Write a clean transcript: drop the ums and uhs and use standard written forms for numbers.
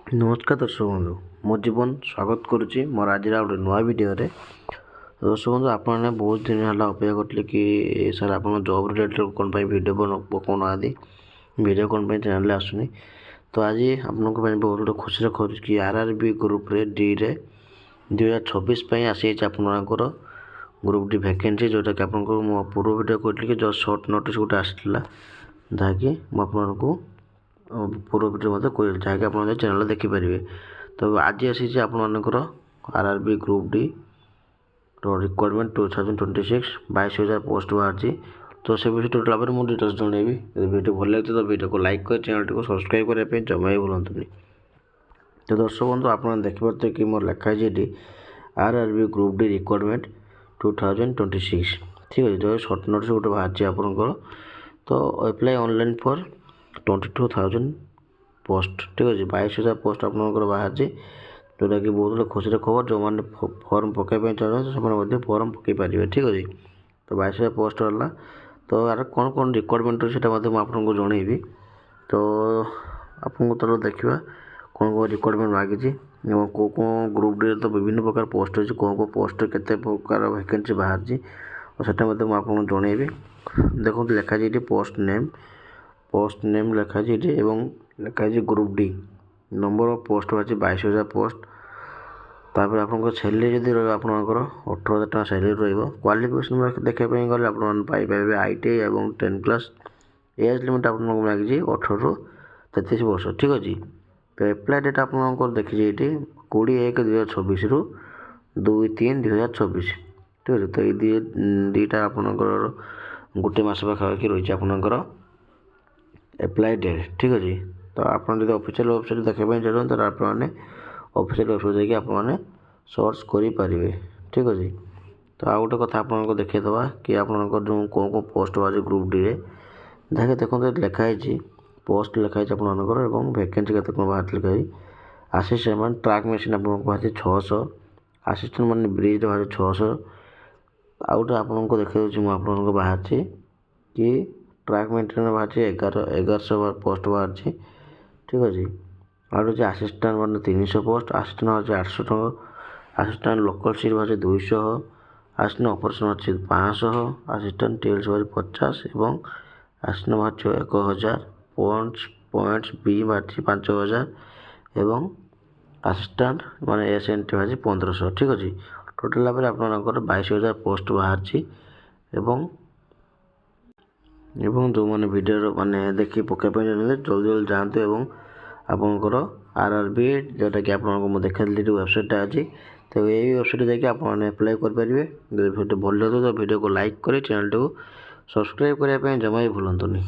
नमस्कार दर्शक बंधु मो जीवन स्वागत करुच्ची मोर आज गोटे नुआ भिडियो दर्शक बंधु आपने बहुत दिन है अपेक्षा करते कि सर आप जॉब रिलेटेड कौन भिडियो पकाना भिडियो कौन चैनल आसुनी तो आज आपको बहुत गोटे खुशी खबर कि आरआरबी ग्रुप रे डी रे 2026 आसी आपंकर ग्रुप डी वैकेंसी जोटा कि आपको पूर्व भिडियो कहती कि जस्ट सर्ट नोटिस गोटे आसाला जहाँकि मुझे पूर्व भिडियो मत कह जहाँकि आप चैनल देखिपारे। तो आज आसी आपर RRB group D requirement 2026 22,000 post बाहर। तो से विषय टोटाल भाव मुझे डिटेल्स जनइबी। वीडियो भल लगे तो वीडियो को लाइक कर चैनल को सब्सक्राइब करने जमा ही भूलुनी। तो दर्शक बंधु आप देखिपे कि मोर लिखाई ये आरआरबी ग्रुप डी रिक्वायरमेंट 2026 ठीक है। जो सर्ट नोटिस गोटे बाहर आपंकर तो अप्लाई ऑनलाइन फॉर 22,000 पोस्ट ठीक अच्छे 22,000 पोस्ट आपंकर बाहर जोटा कि बहुत गोटे खुशी खबर जो मैंने फॉर्म पकड़ चाहते से फॉर्म पकई पारे ठीक अच्छे। तो 22,000 पोस्ट है। तो यार कौन कौन रिक्वायरमेंट से आपको जनइबी। तो आपको तो देखा कौन कौन रिक्वायरमेंट मागिची कौ कौ ग्रुप डी तो विभिन्न प्रकार पोस्ट अच्छी कौ कौ पोस्ट केते प्रकार वैकेंसी बाहर और सेटा आपको जनइबी। देखो लिखाई पोस्ट नेम लिखाई एवं लिखाई group D number of post बाहर 22,000 पोस्ट। तापर आप सैलरी जब रहा 18,000 टका सैलरी क्वालिफिकेशन देखापी गले आपरे आईटीआई और 10 क्लास एज लिमिट आपको मांगी 18 ରୁ 33 वर्ष ठीक अच्छे। तो एप्लाय डेट आप देखिए ये 20/1/2026 ରୁ 2/3/2026 ठीक है। तो ये दुईटा आपंकर गोटे मस पाखापाखि रही आपंकर एप्लाय डेट ठीक अच्छे। तो आप ऑफिशियल वेबसाइट देखापी चाहते तो आपने ऑफिशियल वेबसाइट जाकि आपने सर्च करें ठीक अच्छे। तो आउ गोटे कथा आपको देखा कि आपंकर जो कौन कौन पोस्ट बाहर ग्रुप डी रे जहाँकि देखो लिखाई पोस्ट लिखाई आपंकर और वैकेंसी के बाहर लिखाई। असिस्टेंट मान ट्रैक मेसीन आपको बाहर 600 असिस्टेंट मान ब्रिज बाहर 600 आउट आपको देखा आपको बाहर कि ट्रैक मेंटेन बाहर 1100 पोस्ट बाहर ठीक अच्छे। आउट हूँ असिस्टेंट मान 300 पोस्ट असिस्टेंट बाहर 800 टका असिस्टेंट लोकल सीट बाहर 200 असिस्टेंट ऑपरेशन अच्छे 500 असिस्टेंट टेल्स बाहर 50 और असिस्टेंट बाहर 1,000 पॉइंट्स बी बाहर 5,000 एवं असिस्टेंट माने एस एन टी बाहर 1,500 ठीक अच्छे। टोटाल भाव आपंकर 22,000 पोस्ट बाहर एवं जो मैंने वीडियो माने देखिए पकाई जल्दी जल्दी जातु एवं आपंकर आरआरबी जोटा कि आपको देखा वेबसाइट अच्छी। तो यही वेबसाइट जाकि आप अप्लाई करेंगे। वीडियो भल लगे तो वीडियो को लाइक करें चैनल को सब्सक्राइब करने जमा ही भूलुनी।